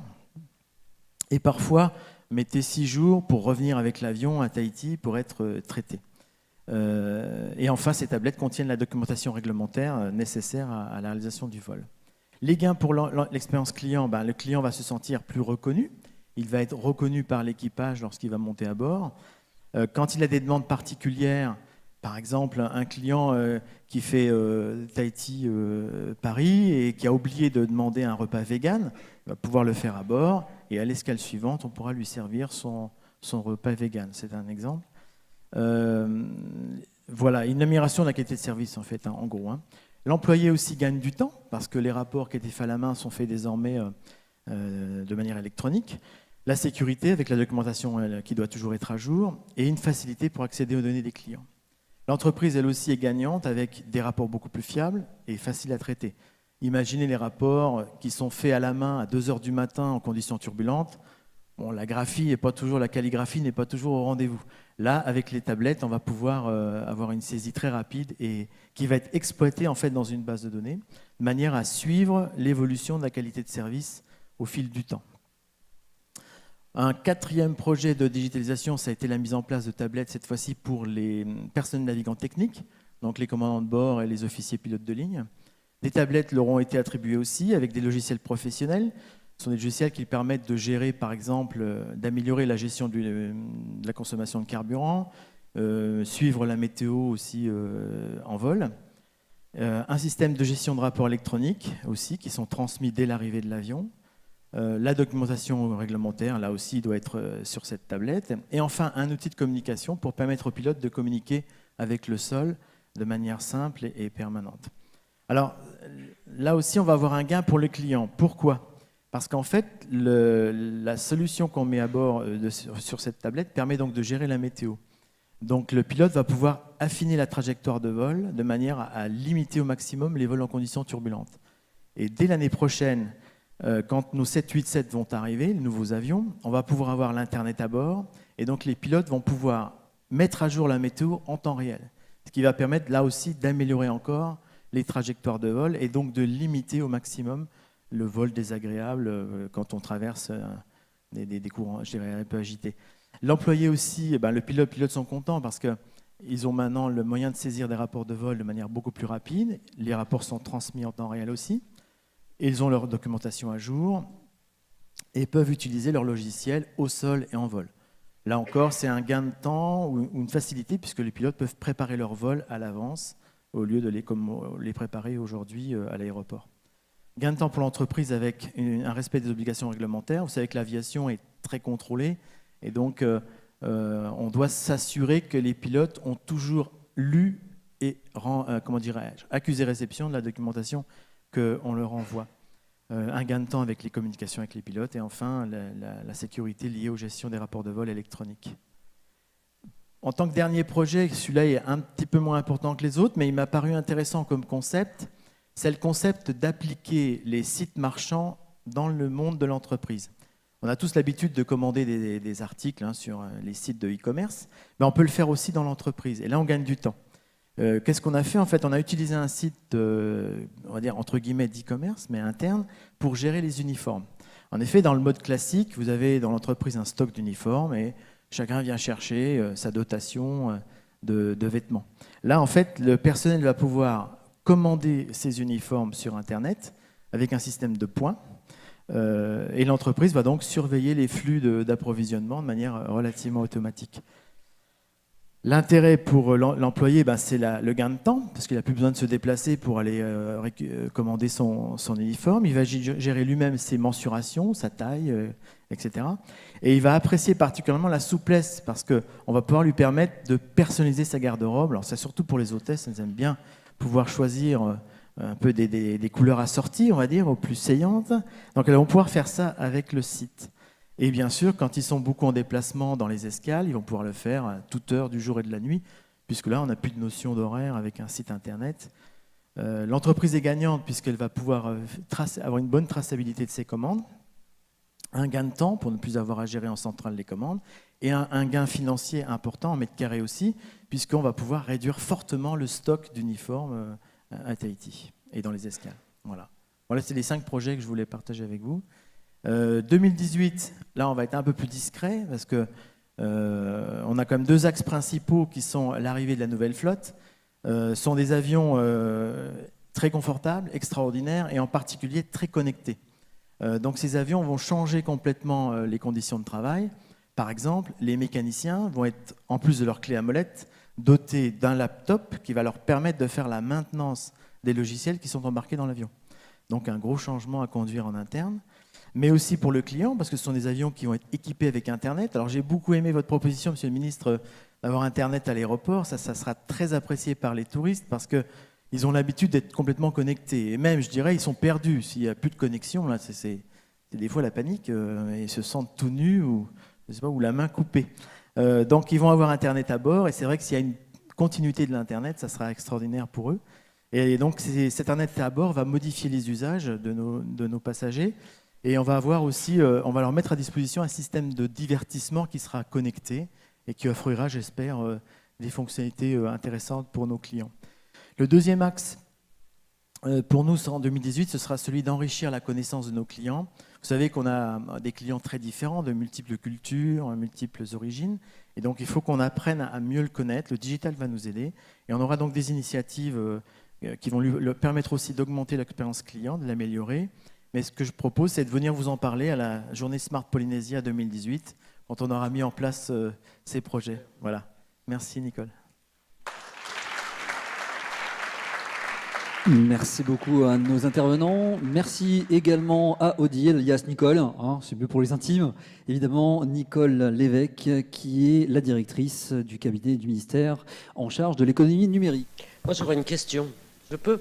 et parfois mettez 6 jours pour revenir avec l'avion à Tahiti pour être traités. Et enfin, ces tablettes contiennent la documentation réglementaire nécessaire à la réalisation du vol. Les gains pour l'expérience client, le client va se sentir plus reconnu. Il va être reconnu par l'équipage lorsqu'il va monter à bord. Quand il a des demandes particulières, par exemple un client qui fait Tahiti-Paris et qui a oublié de demander un repas vegan, il va pouvoir le faire à bord et à l'escale suivante, on pourra lui servir son repas vegan. C'est un exemple. Voilà, une amélioration de la qualité de service en fait, hein, en gros. Hein. L'employé aussi gagne du temps parce que les rapports qui étaient faits à la main sont faits désormais de manière électronique. La sécurité avec la documentation qui doit toujours être à jour et une facilité pour accéder aux données des clients. L'entreprise, elle aussi, est gagnante avec des rapports beaucoup plus fiables et faciles à traiter. Imaginez les rapports qui sont faits à la main à 2 heures du matin en conditions turbulentes. Bon, la calligraphie n'est pas toujours au rendez-vous. Là, avec les tablettes, on va pouvoir avoir une saisie très rapide et qui va être exploitée en fait dans une base de données, de manière à suivre l'évolution de la qualité de service au fil du temps. Un quatrième projet de digitalisation, ça a été la mise en place de tablettes, cette fois-ci pour les personnels navigants techniques, donc les commandants de bord et les officiers pilotes de ligne. Des tablettes leur ont été attribuées aussi avec des logiciels professionnels. Ce sont des logiciels qui permettent de gérer, par exemple, d'améliorer la gestion de la consommation de carburant, suivre la météo aussi en vol. Un système de gestion de rapports électroniques aussi, qui sont transmis dès l'arrivée de l'avion. La documentation réglementaire, là aussi, doit être sur cette tablette. Et enfin, un outil de communication pour permettre aux pilotes de communiquer avec le sol de manière simple et permanente. Alors, là aussi, on va avoir un gain pour le client. Pourquoi ? Parce qu'en fait, la solution qu'on met à bord sur cette tablette permet donc de gérer la météo. Donc le pilote va pouvoir affiner la trajectoire de vol de manière à limiter au maximum les vols en conditions turbulentes. Et dès l'année prochaine, quand nos 787 vont arriver, les nouveaux avions, on va pouvoir avoir l'Internet à bord. Et donc les pilotes vont pouvoir mettre à jour la météo en temps réel. Ce qui va permettre là aussi d'améliorer encore les trajectoires de vol et donc de limiter au maximum le vol désagréable quand on traverse des courants, je dirais, un peu agités. L'employé aussi, le pilote sont contents parce qu'ils ont maintenant le moyen de saisir des rapports de vol de manière beaucoup plus rapide. Les rapports sont transmis en temps réel aussi. Et ils ont leur documentation à jour et peuvent utiliser leur logiciel au sol et en vol. Là encore, c'est un gain de temps ou une facilité puisque les pilotes peuvent préparer leur vol à l'avance au lieu de les préparer aujourd'hui à l'aéroport. Gain de temps pour l'entreprise avec un respect des obligations réglementaires. Vous savez que l'aviation est très contrôlée et donc on doit s'assurer que les pilotes ont toujours lu et accusé réception de la documentation qu'on leur envoie. Un gain de temps avec les communications avec les pilotes et enfin la sécurité liée aux gestions des rapports de vol électroniques. En tant que dernier projet, celui-là est un petit peu moins important que les autres, mais il m'a paru intéressant comme concept. C'est le concept d'appliquer les sites marchands dans le monde de l'entreprise. On a tous l'habitude de commander des articles sur les sites de e-commerce, mais on peut le faire aussi dans l'entreprise. Et là, on gagne du temps. Qu'est-ce qu'on a fait? En fait, on a utilisé un site, on va dire entre guillemets d'e-commerce, mais interne, pour gérer les uniformes. En effet, dans le mode classique, vous avez dans l'entreprise un stock d'uniformes et chacun vient chercher sa dotation de vêtements. Là, en fait, le personnel va pouvoir commander ses uniformes sur Internet avec un système de points et l'entreprise va donc surveiller les flux d'approvisionnement de manière relativement automatique. L'intérêt pour l'employé, c'est le gain de temps, parce qu'il n'a plus besoin de se déplacer pour aller commander son uniforme. Il va gérer lui-même ses mensurations, sa taille, etc. Et il va apprécier particulièrement la souplesse, parce qu'on va pouvoir lui permettre de personnaliser sa garde-robe. Alors c'est surtout pour les hôtesses, elles aiment bien pouvoir choisir un peu des couleurs assorties, on va dire, aux plus saillantes. Donc elles vont pouvoir faire ça avec le site. Et bien sûr, quand ils sont beaucoup en déplacement dans les escales, ils vont pouvoir le faire à toute heure du jour et de la nuit, puisque là, on n'a plus de notion d'horaire avec un site Internet. L'entreprise est gagnante puisqu'elle va pouvoir avoir une bonne traçabilité de ses commandes, un gain de temps pour ne plus avoir à gérer en centrale les commandes, et un gain financier important en mètres carrés aussi, puisqu'on va pouvoir réduire fortement le stock d'uniformes à Tahiti et dans les escales. Voilà, c'est les 5 projets que je voulais partager avec vous. 2018, là on va être un peu plus discret parce que on a quand même 2 axes principaux qui sont l'arrivée de la nouvelle flotte. Sont des avions très confortables, extraordinaires et en particulier très connectés. Donc ces avions vont changer complètement les conditions de travail. Par exemple, les mécaniciens vont être, en plus de leur clé à molette, dotés d'un laptop qui va leur permettre de faire la maintenance des logiciels qui sont embarqués dans l'avion. Donc un gros changement à conduire en interne. Mais aussi pour le client, parce que ce sont des avions qui vont être équipés avec Internet. Alors j'ai beaucoup aimé votre proposition, Monsieur le Ministre, d'avoir Internet à l'aéroport. Ça sera très apprécié par les touristes parce qu'ils ont l'habitude d'être complètement connectés. Et même, je dirais, ils sont perdus. S'il n'y a plus de connexion, là, c'est des fois la panique. Ils se sentent tout nus ou, je sais pas, ou la main coupée. Donc ils vont avoir Internet à bord. Et c'est vrai que s'il y a une continuité de l'Internet, ça sera extraordinaire pour eux. Et donc cet Internet à bord va modifier les usages de nos passagers. Et on va avoir aussi, on va leur mettre à disposition un système de divertissement qui sera connecté et qui offrira, j'espère, des fonctionnalités intéressantes pour nos clients. Le deuxième axe, pour nous, en 2018, ce sera celui d'enrichir la connaissance de nos clients. Vous savez qu'on a des clients très différents, de multiples cultures, multiples origines. Et donc, il faut qu'on apprenne à mieux le connaître. Le digital va nous aider. Et on aura donc des initiatives qui vont lui permettre aussi d'augmenter l'expérience client, de l'améliorer. Mais ce que je propose, c'est de venir vous en parler à la journée Smart Polynésia 2018, quand on aura mis en place ces projets. Voilà. Merci, Nicole. Merci beaucoup à nos intervenants. Merci également à Odile, alias Nicole, c'est mieux pour les intimes. Évidemment, Nicole Lévesque, qui est la directrice du cabinet du ministère en charge de l'économie numérique. Moi, j'aurais une question. Je peux ?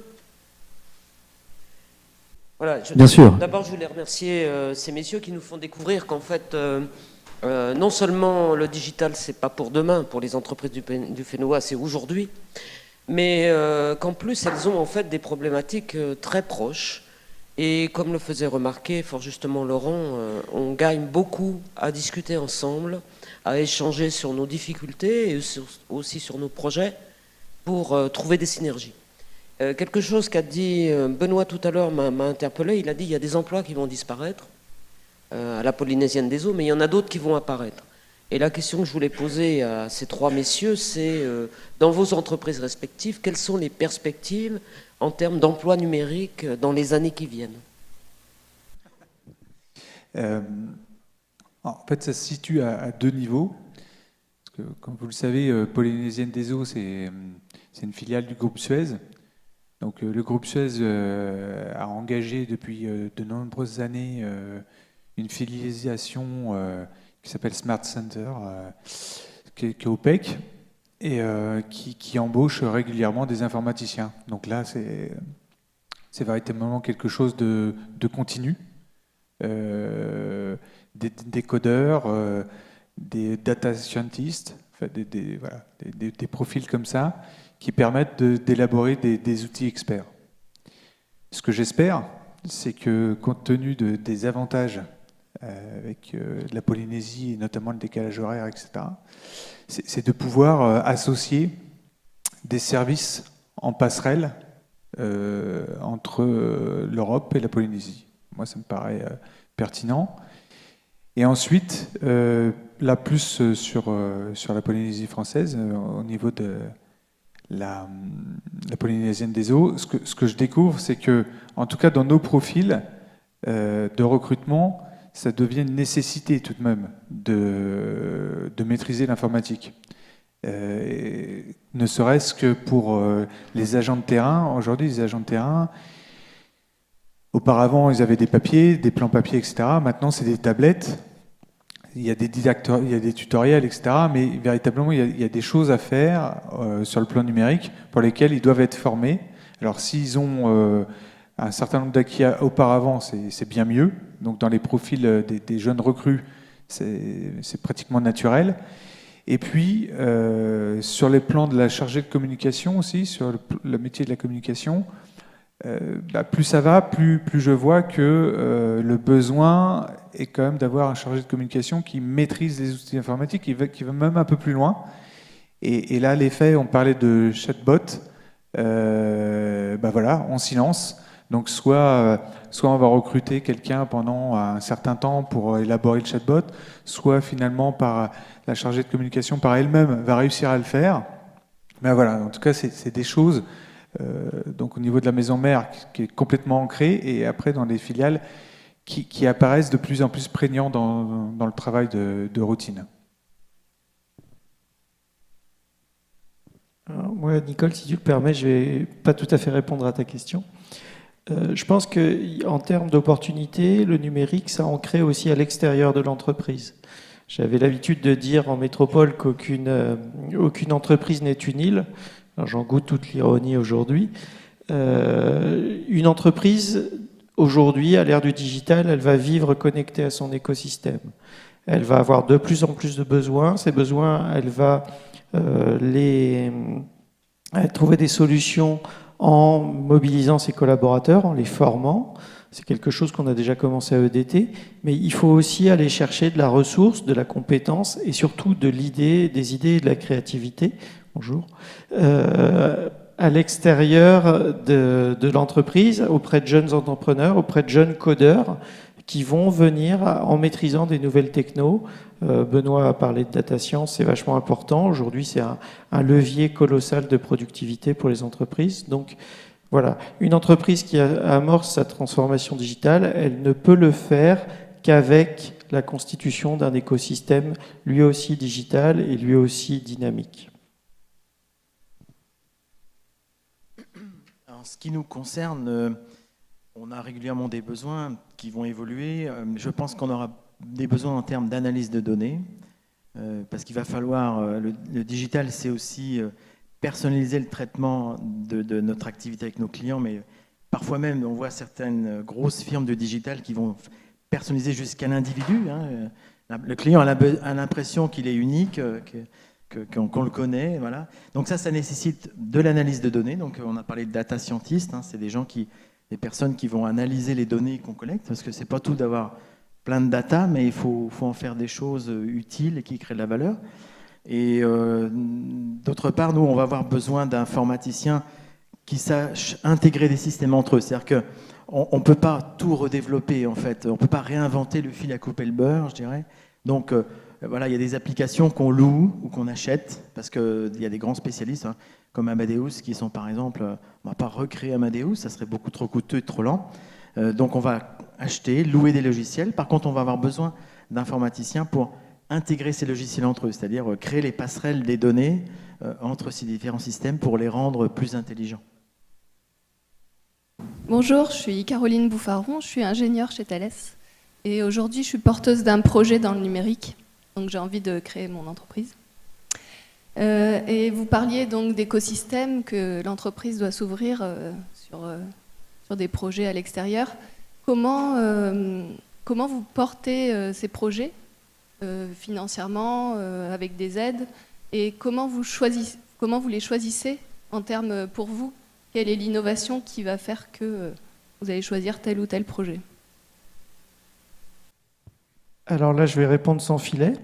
Voilà, Bien sûr. D'abord, je voulais remercier ces messieurs qui nous font découvrir qu'en fait, non seulement le digital, c'est pas pour demain, pour les entreprises du Fénois, c'est aujourd'hui, mais qu'en plus, elles ont en fait des problématiques très proches. Et comme le faisait remarquer fort justement Laurent, on gagne beaucoup à discuter ensemble, à échanger sur nos difficultés et aussi sur nos projets pour trouver des synergies. Quelque chose qu'a dit Benoît tout à l'heure m'a interpellé. Il a dit qu'il y a des emplois qui vont disparaître à la Polynésienne des Eaux, mais il y en a d'autres qui vont apparaître. Et la question que je voulais poser à ces 3 messieurs, c'est dans vos entreprises respectives, quelles sont les perspectives en termes d'emploi numérique dans les années qui viennent ? En fait, ça se situe à 2 niveaux. que, comme vous le savez, Polynésienne des Eaux, c'est une filiale du groupe Suez. Donc, le groupe Suez a engagé depuis de nombreuses années une filialisation qui s'appelle Smart Center, qui est OPEC, et qui embauche régulièrement des informaticiens. Donc là, c'est véritablement quelque chose de continu. Des codeurs, des data scientists, enfin des profils comme ça, qui permettent d'élaborer des outils experts. Ce que j'espère, c'est que compte tenu des avantages avec la Polynésie, et notamment le décalage horaire, etc., c'est de pouvoir associer des services en passerelle entre l'Europe et la Polynésie. Moi, ça me paraît pertinent. Et ensuite, là, plus sur la Polynésie française, au niveau de la Polynésienne des Eaux, ce que je découvre, c'est que, en tout cas, dans nos profils de recrutement, ça devient une nécessité tout de même de maîtriser l'informatique. Ne serait-ce que pour les agents de terrain. Aujourd'hui, les agents de terrain, auparavant, ils avaient des papiers, des plans papier, etc. Maintenant, c'est des tablettes. Il y a des tutoriels, etc. Mais véritablement, il y a des choses à faire sur le plan numérique pour lesquelles ils doivent être formés. Alors, s'ils ont un certain nombre d'acquis auparavant, c'est bien mieux. Donc, dans les profils des jeunes recrues, c'est pratiquement naturel. Et puis, sur les plans de la chargée de communication aussi, sur le métier de la communication, plus ça va, plus je vois que le besoin est quand même d'avoir un chargé de communication qui maîtrise les outils informatiques, qui va même un peu plus loin. Et là, les faits, on parlait de chatbot, voilà, on s'y lance. Donc soit on va recruter quelqu'un pendant un certain temps pour élaborer le chatbot, soit finalement par la chargée de communication par elle-même va réussir à le faire. Mais voilà, en tout cas, c'est des choses donc au niveau de la maison mère qui est complètement ancrée, et après dans les filiales qui apparaissent de plus en plus prégnants dans le travail de routine. Alors, moi, Nicole, si tu le permets, je ne vais pas tout à fait répondre à ta question. Je pense qu'en termes d'opportunités, le numérique, ça ancré aussi à l'extérieur de l'entreprise. J'avais l'habitude de dire en métropole aucune entreprise n'est une île. Alors, j'en goûte toute l'ironie aujourd'hui. Une entreprise, aujourd'hui, à l'ère du digital, elle va vivre connectée à son écosystème. Elle va avoir de plus en plus de besoins. Ces besoins, elle va trouver des solutions en mobilisant ses collaborateurs, en les formant. C'est quelque chose qu'on a déjà commencé à EDT, mais il faut aussi aller chercher de la ressource, de la compétence et surtout des idées et de la créativité. Bonjour. À l'extérieur de l'entreprise, auprès de jeunes entrepreneurs, auprès de jeunes codeurs qui vont venir en maîtrisant des nouvelles technos. Benoît a parlé de data science, c'est vachement important. Aujourd'hui, c'est un levier colossal de productivité pour les entreprises. Donc, voilà, une entreprise qui amorce sa transformation digitale, elle ne peut le faire qu'avec la constitution d'un écosystème lui aussi digital et lui aussi dynamique. En ce qui nous concerne, on a régulièrement des besoins qui vont évoluer. Je pense qu'on aura des besoins en termes d'analyse de données, parce qu'il va falloir... Le digital, c'est aussi personnaliser le traitement de notre activité avec nos clients, mais parfois même, on voit certaines grosses firmes de digital qui vont personnaliser jusqu'à l'individu. Le client a l'impression qu'il est unique, qu'on le connaît. Voilà. Donc ça nécessite de l'analyse de données. Donc on a parlé de data scientists, c'est des personnes qui vont analyser les données qu'on collecte, parce que c'est pas tout d'avoir plein de data, mais il faut en faire des choses utiles et qui créent de la valeur. Et d'autre part, nous, on va avoir besoin d'informaticiens qui sachent intégrer des systèmes entre eux. C'est-à-dire qu'on ne peut pas tout redévelopper, en fait. On ne peut pas réinventer le fil à couper le beurre, je dirais. Donc, voilà, il y a des applications qu'on loue ou qu'on achète, parce qu'il y a des grands spécialistes, comme Amadeus, qui sont, par exemple, on ne va pas recréer Amadeus, ça serait beaucoup trop coûteux et trop lent. Donc, on va acheter, louer des logiciels. Par contre, on va avoir besoin d'informaticiens pour intégrer ces logiciels entre eux, c'est-à-dire créer les passerelles des données entre ces différents systèmes pour les rendre plus intelligents. Bonjour, je suis Caroline Bouffaron, je suis ingénieure chez Thales. Et aujourd'hui, je suis porteuse d'un projet dans le numérique. Donc j'ai envie de créer mon entreprise. Et vous parliez donc d'écosystèmes, que l'entreprise doit s'ouvrir sur des projets à l'extérieur. Comment vous portez ces projets financièrement, avec des aides, et comment vous les choisissez en termes, pour vous, quelle est l'innovation qui va faire que vous allez choisir tel ou tel projet? Alors là, je vais répondre sans filet.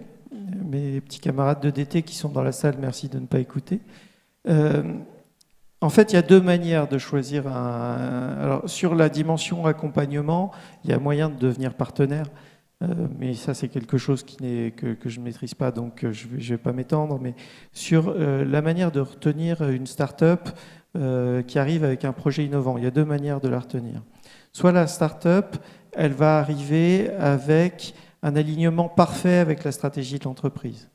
Mes petits camarades de DT qui sont dans la salle, merci de ne pas écouter. En fait, il y a deux manières de choisir Alors, sur la dimension accompagnement, il y a moyen de devenir partenaire, mais ça, c'est quelque chose que je ne maîtrise pas, donc je ne vais pas m'étendre. Mais sur la manière de retenir une start-up qui arrive avec un projet innovant, il y a deux manières de la retenir. Soit la start-up, elle va arriver avec un alignement parfait avec la stratégie de l'entreprise.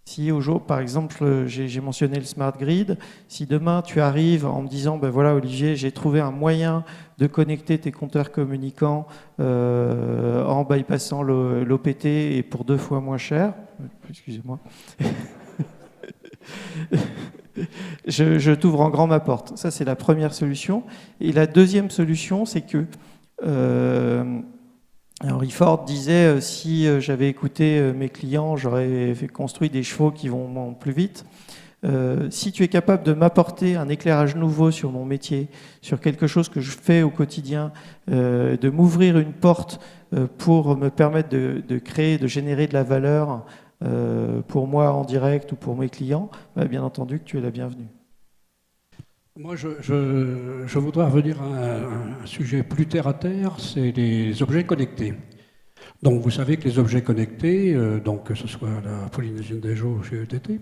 Si aujourd'hui, par exemple, j'ai mentionné le Smart Grid, si demain tu arrives en me disant, ben voilà Olivier, j'ai trouvé un moyen de connecter tes compteurs communicants en bypassant l'OPT et pour 2 fois moins cher, excusez-moi, je t'ouvre en grand ma porte. Ça, c'est la première solution. Et la deuxième solution, c'est que Henry Ford disait si j'avais écouté mes clients, j'aurais construit des chevaux qui vont plus vite. Si tu es capable de m'apporter un éclairage nouveau sur mon métier, sur quelque chose que je fais au quotidien, de m'ouvrir une porte pour me permettre de créer, de générer de la valeur pour moi en direct ou pour mes clients, bah, bien entendu que tu es la bienvenue. Moi, je voudrais revenir à un sujet plus terre à terre, c'est les objets connectés. Donc, vous savez que les objets connectés, donc que ce soit la Polynésienne des Eaux chez ETT,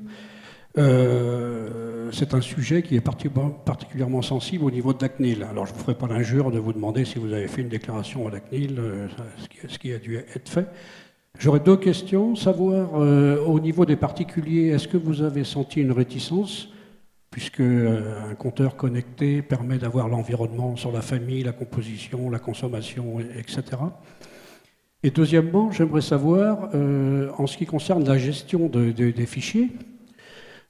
c'est un sujet qui est particulièrement sensible au niveau de la CNIL. Alors, je ne vous ferai pas l'injure de vous demander si vous avez fait une déclaration à la CNIL, ce qui a dû être fait. J'aurais 2 questions. Savoir, au niveau des particuliers, est-ce que vous avez senti une réticence, puisque un compteur connecté permet d'avoir l'environnement sur la famille, la composition, la consommation, etc. Et deuxièmement, j'aimerais savoir, en ce qui concerne la gestion des fichiers,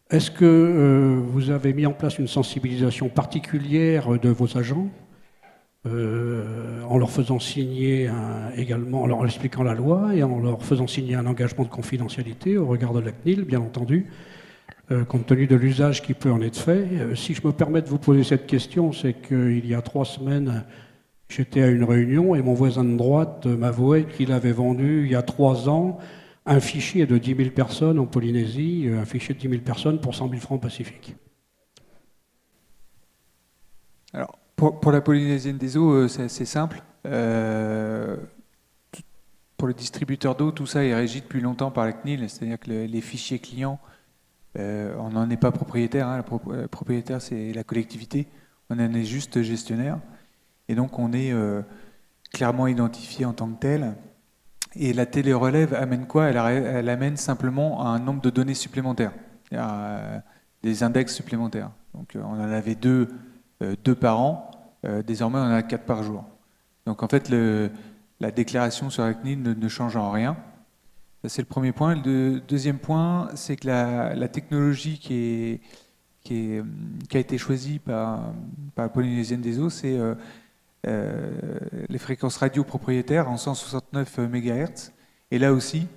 est-ce que vous avez mis en place une sensibilisation particulière de vos agents, en leur faisant signer également, en leur expliquant la loi et en leur faisant signer un engagement de confidentialité au regard de la CNIL, bien entendu, compte tenu de l'usage qui peut en être fait. Si je me permets de vous poser cette question, c'est qu'il y a 3 semaines, j'étais à une réunion et mon voisin de droite m'avouait qu'il avait vendu, il y a 3 ans, un fichier de 10 000 personnes en Polynésie, un fichier de 10 000 personnes pour 100 000 francs pacifiques. Alors, pour la Polynésienne des Eaux, c'est assez simple. Pour le distributeur d'eau, tout ça est régi depuis longtemps par la CNIL, c'est-à-dire que les fichiers clients, on n'en est pas propriétaire, hein. Le propriétaire, c'est la collectivité, on en est juste gestionnaire. Et donc, on est clairement identifié en tant que tel. Et la télérelève amène quoi ? Elle amène simplement un nombre de données supplémentaires, des index supplémentaires. Donc, on en avait 2 par an, désormais on en a 4 par jour. Donc en fait, la déclaration sur la CNIL ne change en rien. Ça, c'est le premier point. Le deuxième point, c'est que la technologie qui a été choisie par la Polynésienne des Eaux, c'est les fréquences radio propriétaires en 169 MHz. Et là aussi,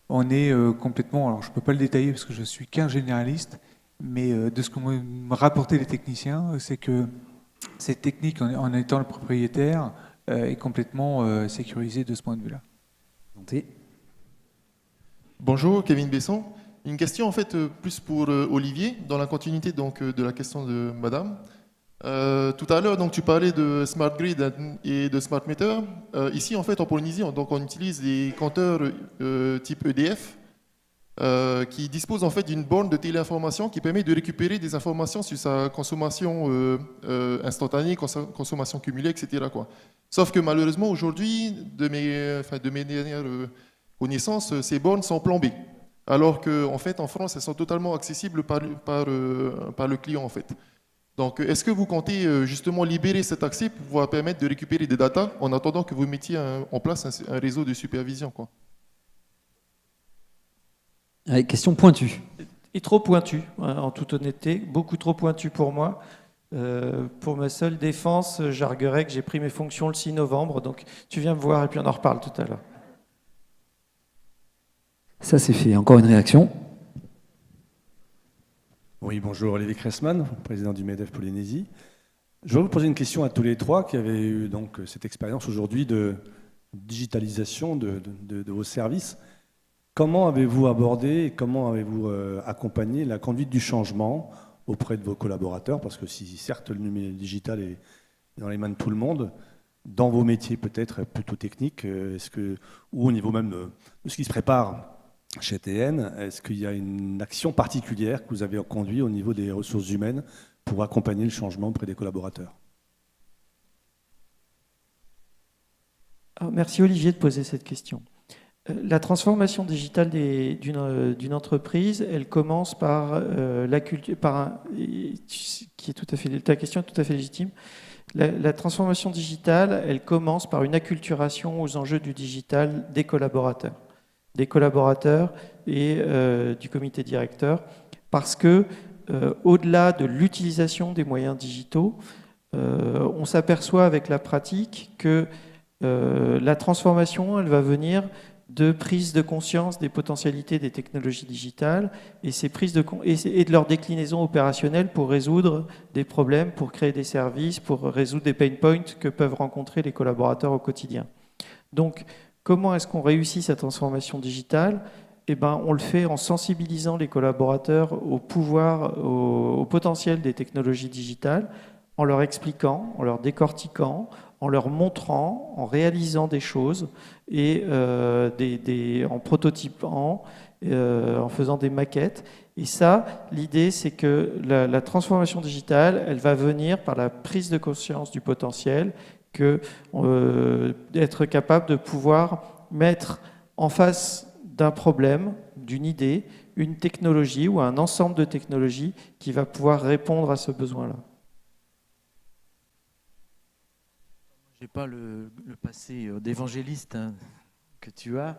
on est complètement... Alors je ne peux pas le détailler parce que je suis qu'un généraliste, mais de ce qu'ont me rapporté les techniciens, c'est que cette technique, en étant le propriétaire, est complètement sécurisée de ce point de vue-là. Bonjour, Kevin Besson. Une question en fait plus pour Olivier, dans la continuité donc, de la question de Madame. Tout à l'heure, donc tu parlais de Smart Grid et de Smart Meter. Ici, en fait, en Polynésie, on utilise des compteurs type EDF. Qui dispose en fait d'une borne de téléinformation qui permet de récupérer des informations sur sa consommation instantanée, consommation cumulée, etc. quoi. Sauf que malheureusement aujourd'hui, de mes dernières connaissance, ces bornes sont plombées. Alors qu'en fait, en France, elles sont totalement accessibles par le client, en fait. Donc, est-ce que vous comptez justement libérer cet accès pour pouvoir permettre de récupérer des datas en attendant que vous mettiez en place un réseau de supervision, quoi? Allez, question pointue. Et trop pointu, en toute honnêteté, beaucoup trop pointu pour moi. Pour ma seule défense, j'arguerais que j'ai pris mes fonctions le 6 novembre, donc tu viens me voir et puis on en reparle tout à l'heure. Ça, c'est fait. Encore une réaction. Oui, bonjour, Olivier Kressman, président du MEDEF Polynésie. Je voudrais vous poser une question à tous les trois qui avez eu donc cette expérience aujourd'hui de digitalisation de vos services. Comment avez-vous abordé et comment avez-vous accompagné la conduite du changement auprès de vos collaborateurs? Parce que si certes le numérique digital est dans les mains de tout le monde, dans vos métiers peut-être plutôt techniques, ou au niveau même de ce qui se prépare chez TN, est-ce qu'il y a une action particulière que vous avez conduite au niveau des ressources humaines pour accompagner le changement auprès des collaborateurs? Alors, merci Olivier de poser cette question. La transformation digitale d'une entreprise, elle commence par la culture, ta question est tout à fait légitime. La transformation digitale, elle commence par une acculturation aux enjeux du digital des collaborateurs et du comité directeur, parce que au-delà de l'utilisation des moyens digitaux, on s'aperçoit avec la pratique que la transformation, elle va venir de prise de conscience des potentialités des technologies digitales et de leur déclinaison opérationnelle pour résoudre des problèmes, pour créer des services, pour résoudre des pain points que peuvent rencontrer les collaborateurs au quotidien. Donc, comment est-ce qu'on réussit cette transformation digitale? On le fait en sensibilisant les collaborateurs au pouvoir, au potentiel des technologies digitales, en leur expliquant, en leur décortiquant, en leur montrant, en réalisant des choses et en prototypant, en faisant des maquettes. Et ça, l'idée, c'est que la transformation digitale, elle va venir par la prise de conscience du potentiel, d'être capable de pouvoir mettre en face d'un problème, d'une idée, une technologie ou un ensemble de technologies qui va pouvoir répondre à ce besoin-là. Je n'ai pas le passé d'évangéliste que tu as,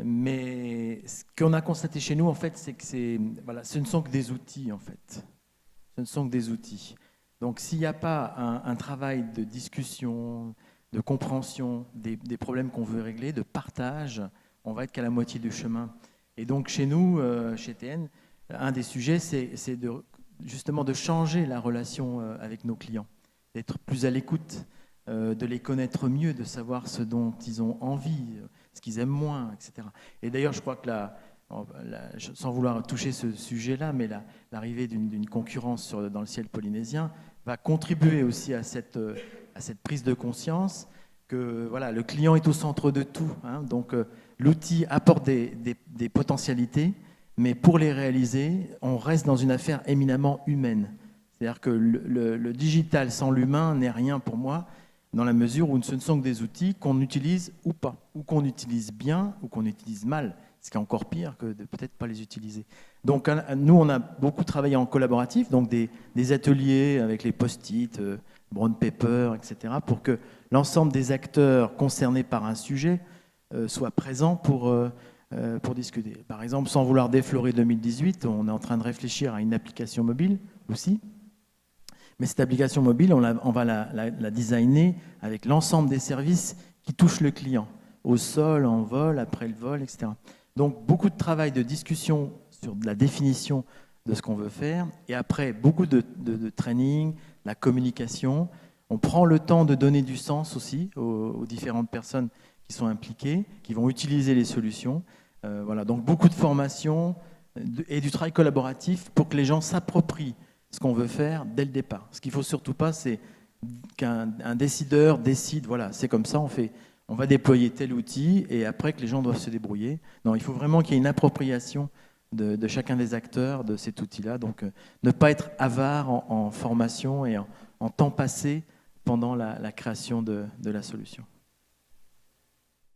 mais ce qu'on a constaté chez nous, en fait, c'est que ce ne sont que des outils, en fait. Ce ne sont que des outils. Donc, s'il n'y a pas un travail de discussion, de compréhension des problèmes qu'on veut régler, de partage, on va être qu'à la moitié du chemin. Et donc, chez nous, chez TN, un des sujets, c'est justement de changer la relation avec nos clients, d'être plus à l'écoute, de les connaître mieux, de savoir ce dont ils ont envie, ce qu'ils aiment moins, etc. Et d'ailleurs, je crois que sans vouloir toucher ce sujet-là, mais l'arrivée d'une concurrence dans le ciel polynésien va contribuer aussi à cette prise de conscience que voilà, le client est au centre de tout. Donc, l'outil apporte des potentialités, mais pour les réaliser, on reste dans une affaire éminemment humaine. C'est-à-dire que le digital sans l'humain n'est rien pour moi, dans la mesure où ce ne sont que des outils qu'on utilise ou pas, ou qu'on utilise bien ou qu'on utilise mal, ce qui est encore pire que de peut-être pas les utiliser. Donc nous, on a beaucoup travaillé en collaboratif, donc des ateliers avec les post-it, brown paper, etc., pour que l'ensemble des acteurs concernés par un sujet soient présents pour discuter. Par exemple, sans vouloir déflorer 2018, on est en train de réfléchir à une application mobile aussi. Mais cette application mobile, on va la designer avec l'ensemble des services qui touchent le client, au sol, en vol, après le vol, etc. Donc, beaucoup de travail de discussion sur la définition de ce qu'on veut faire, et après, beaucoup de training, la communication. On prend le temps de donner du sens aussi aux différentes personnes qui sont impliquées, qui vont utiliser les solutions. Voilà, donc, beaucoup de formation et du travail collaboratif pour que les gens s'approprient ce qu'on veut faire dès le départ. Ce qu'il ne faut surtout pas, c'est qu'un décideur décide, voilà, c'est comme ça, on va déployer tel outil et après que les gens doivent se débrouiller. Non, il faut vraiment qu'il y ait une appropriation de chacun des acteurs de cet outil-là. Donc, ne pas être avare en formation et en temps passé pendant la création de la solution.